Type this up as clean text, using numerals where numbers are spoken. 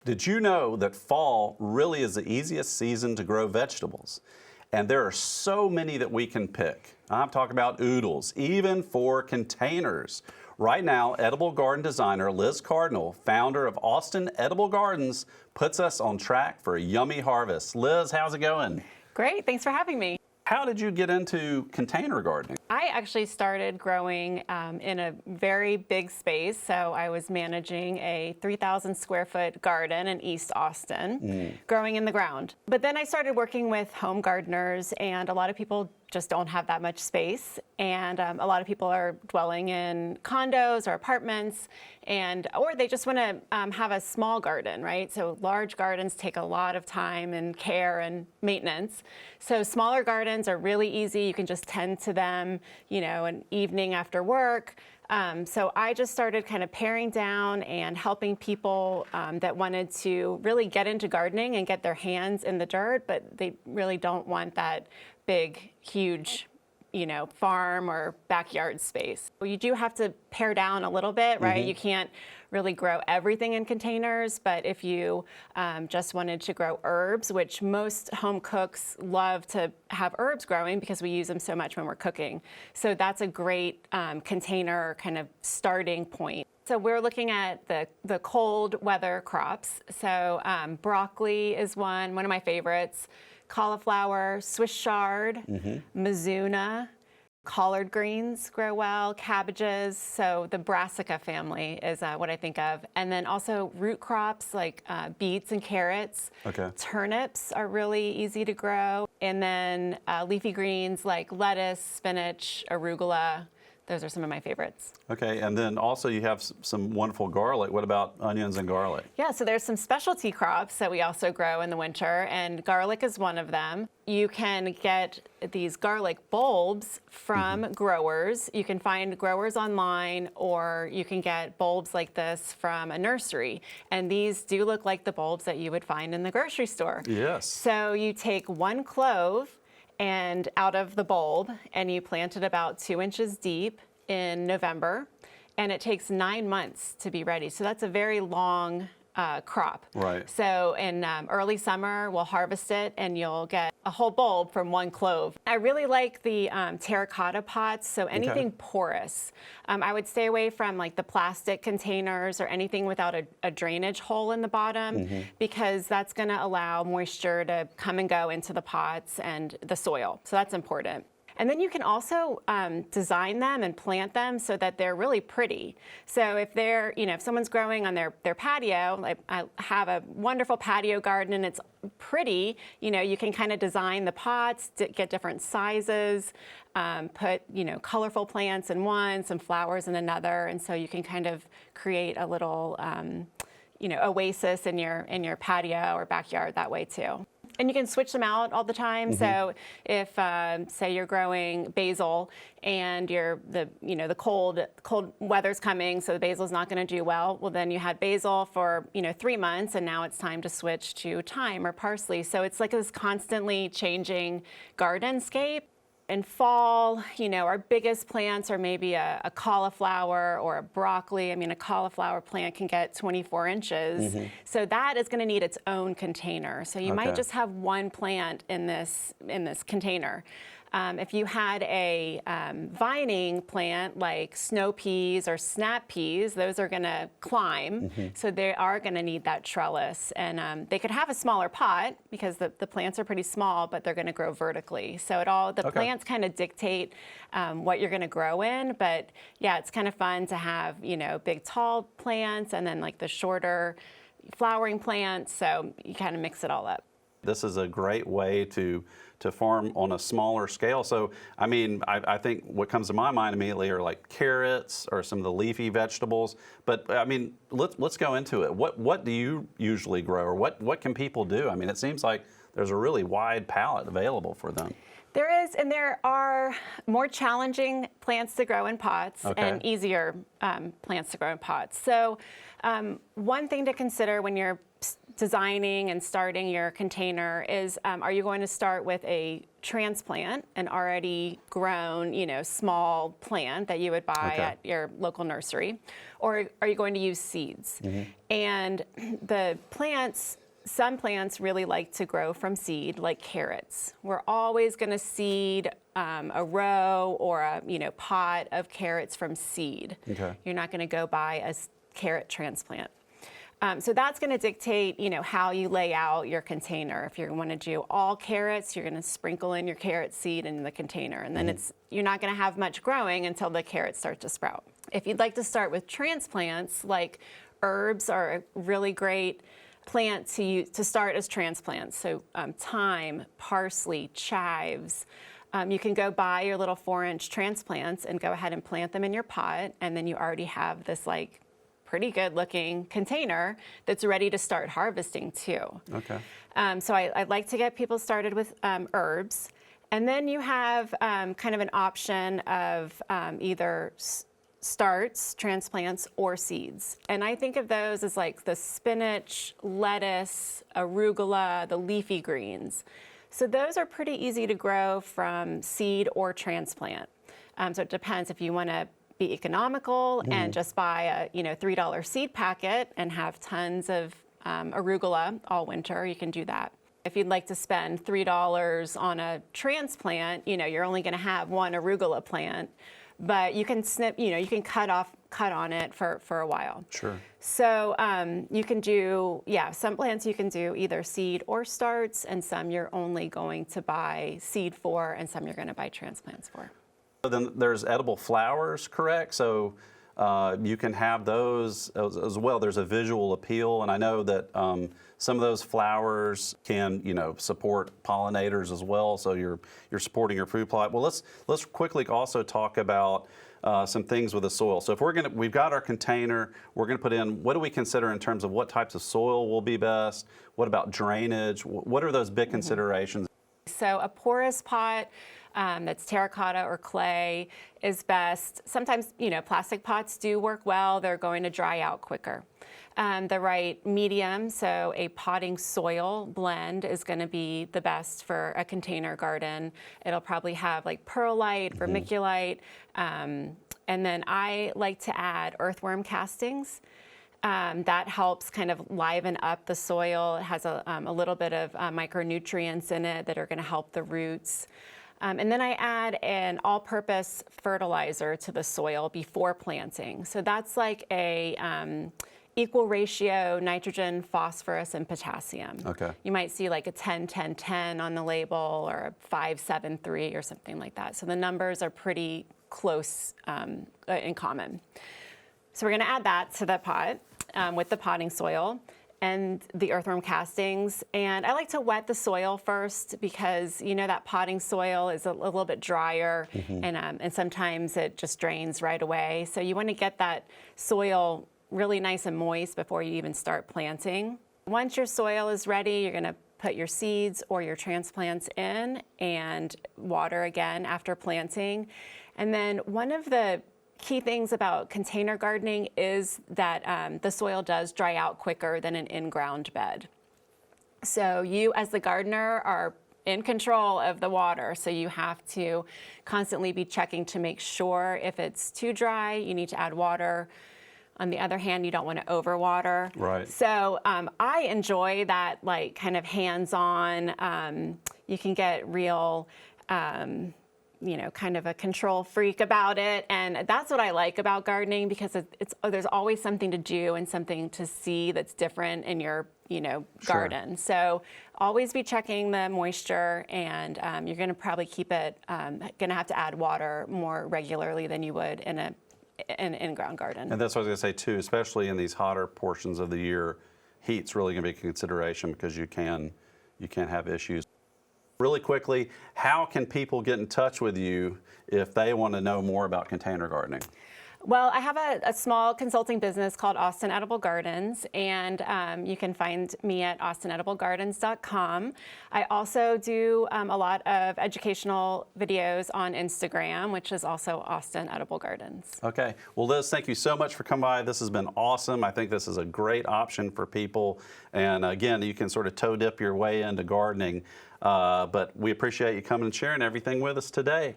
Did you know that fall really is the easiest season to grow vegetables? And there are so many that we can pick. I'm talking about oodles, even for containers. Right now, edible garden designer Liz Cardinal, founder of Austin Edible Gardens, puts us on track for a yummy harvest. Liz, how's it going? Great, thanks for having me. How did you get into container gardening? I actually started growing in a very big space. So I was managing a 3,000 square foot garden in East Austin, growing in the ground. But then I started working with home gardeners, and a lot of people just don't have that much space. And a lot of people are dwelling in condos or apartments, or they just want to have a small garden, right? So large gardens take a lot of time and care and maintenance. So smaller gardens are really easy. You can just tend to them, an evening after work. So I just started kind of paring down and helping people that wanted to really get into gardening and get their hands in the dirt, but they really don't want that big, huge, farm or backyard space. Well, you do have to pare down a little bit, right? You can't really grow everything in containers, but if you just wanted to grow herbs, which most home cooks love to have herbs growing because we use them so much when we're cooking. So that's a great container kind of starting point. So we're looking at the cold weather crops. So broccoli is one of my favorites. Cauliflower, Swiss chard, Mizuna, collard greens grow well, cabbages. So the brassica family is what I think of. And then also root crops like beets and carrots. Okay. Turnips are really easy to grow. And then leafy greens like lettuce, spinach, arugula. Those are some of my favorites. Okay, and then also you have some wonderful garlic. What about onions and garlic? Yeah, so there's some specialty crops that we also grow in the winter, and garlic is one of them. You can get these garlic bulbs from growers. You can find growers online, or you can get bulbs like this from a nursery. And these do look like the bulbs that you would find in the grocery store. Yes. So you take one clove and out of the bulb, and you plant it about 2 inches deep in November, and it takes 9 months to be ready. So that's a very long crop. Right. So in early summer, we'll harvest it, and you'll get a whole bulb from one clove. I really like the terracotta pots, so anything porous. I would stay away from like the plastic containers or anything without a drainage hole in the bottom, because that's going to allow moisture to come and go into the pots and the soil. So that's important. And then you can also design them and plant them so that they're really pretty. So if they're, if someone's growing on their patio, like I have a wonderful patio garden and it's pretty, you can kind of design the pots, get different sizes, put, colorful plants in one, some flowers in another. And so you can kind of create a little, oasis in your patio or backyard that way too. And you can switch them out all the time. So if, say, you're growing basil and the cold weather's coming, so the basil's not going to do well. Well, then you had basil for 3 months, and now it's time to switch to thyme or parsley. So it's like this constantly changing gardenscape. In fall, our biggest plants are maybe a cauliflower or a broccoli. I mean, a cauliflower plant can get 24 inches. So that is going to need its own container. So you might just have one plant in this container. If you had a vining plant like snow peas or snap peas, those are going to climb. So they are going to need that trellis. And they could have a smaller pot because the plants are pretty small, but they're going to grow vertically. So the plants kind of dictate what you're going to grow in. But yeah, it's kind of fun to have, big tall plants and then like the shorter flowering plants. So you kind of mix it all up. This is a great way to farm on a smaller scale. So, I mean, I think what comes to my mind immediately are like carrots or some of the leafy vegetables. But I mean, let's go into it. What do you usually grow, or what can people do? I mean, it seems like there's a really wide palette available for them. There is, and there are more challenging plants to grow in pots and easier plants to grow in pots. So one thing to consider when you're designing and starting your container is, are you going to start with a transplant, an already grown, small plant that you would buy at your local nursery, or are you going to use seeds? And the plants, some plants really like to grow from seed, like carrots. We're always going to seed a row or a pot of carrots from seed. You're not going to go buy a carrot transplant. So that's going to dictate, how you lay out your container. If you want to do all carrots, you're going to sprinkle in your carrot seed in the container, and then you're not going to have much growing until the carrots start to sprout. If you'd like to start with transplants, like herbs are a really great plant to start as transplants. So thyme, parsley, chives. You can go buy your little 4-inch transplants and go ahead and plant them in your pot, and then you already have this pretty good looking container that's ready to start harvesting too. So I'd like to get people started with herbs. And then you have kind of an option of either starts, transplants, or seeds. And I think of those as like the spinach, lettuce, arugula, the leafy greens. So those are pretty easy to grow from seed or transplant. So it depends if you want to be economical and just buy a $3 seed packet and have tons of arugula all winter. You can do that. If you'd like to spend $3 on a transplant, you're only going to have one arugula plant, but you can snip, you can cut on it for a while. So you can do, some plants you can do either seed or starts, and some you're only going to buy seed for, and some you're going to buy transplants for. Then there's edible flowers, correct? So you can have those as well. There's a visual appeal, and I know that some of those flowers can, support pollinators as well. So you're supporting your food plot. Well, let's quickly also talk about some things with the soil. So if we've got our container, we're gonna put in, what do we consider in terms of what types of soil will be best? What about drainage? What are those big considerations? So a porous pot that's terracotta or clay is best. Sometimes, plastic pots do work well. They're going to dry out quicker. The right medium, so a potting soil blend is going to be the best for a container garden. It'll probably have like perlite, vermiculite, and then I like to add earthworm castings. That helps kind of liven up the soil. It has a little bit of micronutrients in it that are going to help the roots. And then I add an all-purpose fertilizer to the soil before planting. So that's like a equal ratio nitrogen, phosphorus, and potassium. You might see like a 10-10-10 on the label, or a 5-7-3 or something like that. So the numbers are pretty close in common. So we're going to add that to the pot with the potting soil and the earthworm castings. And I like to wet the soil first because that potting soil is a little bit drier, and sometimes it just drains right away. So you want to get that soil really nice and moist before you even start planting. Once your soil is ready, you're going to put your seeds or your transplants in and water again after planting. And then one of the key things about container gardening is that the soil does dry out quicker than an in-ground bed. So you, as the gardener, are in control of the water, so you have to constantly be checking to make sure if it's too dry, you need to add water. On the other hand, you don't want to overwater. So I enjoy that kind of hands-on, you can get real kind of a control freak about it. And that's what I like about gardening, because there's always something to do and something to see that's different in your, garden. So always be checking the moisture, and you're going to probably keep it, going to have to add water more regularly than you would in an in-ground garden. And that's what I was going to say too, especially in these hotter portions of the year, heat's really going to be a consideration, because you can have issues. Really quickly, how can people get in touch with you if they want to know more about container gardening? Well, I have a small consulting business called Austin Edible Gardens, and you can find me at austinediblegardens.com. I also do a lot of educational videos on Instagram, which is also Austin Edible Gardens. Okay. Well, Liz, thank you so much for coming by. This has been awesome. I think this is a great option for people. And again, you can sort of toe dip your way into gardening. But we appreciate you coming and sharing everything with us today.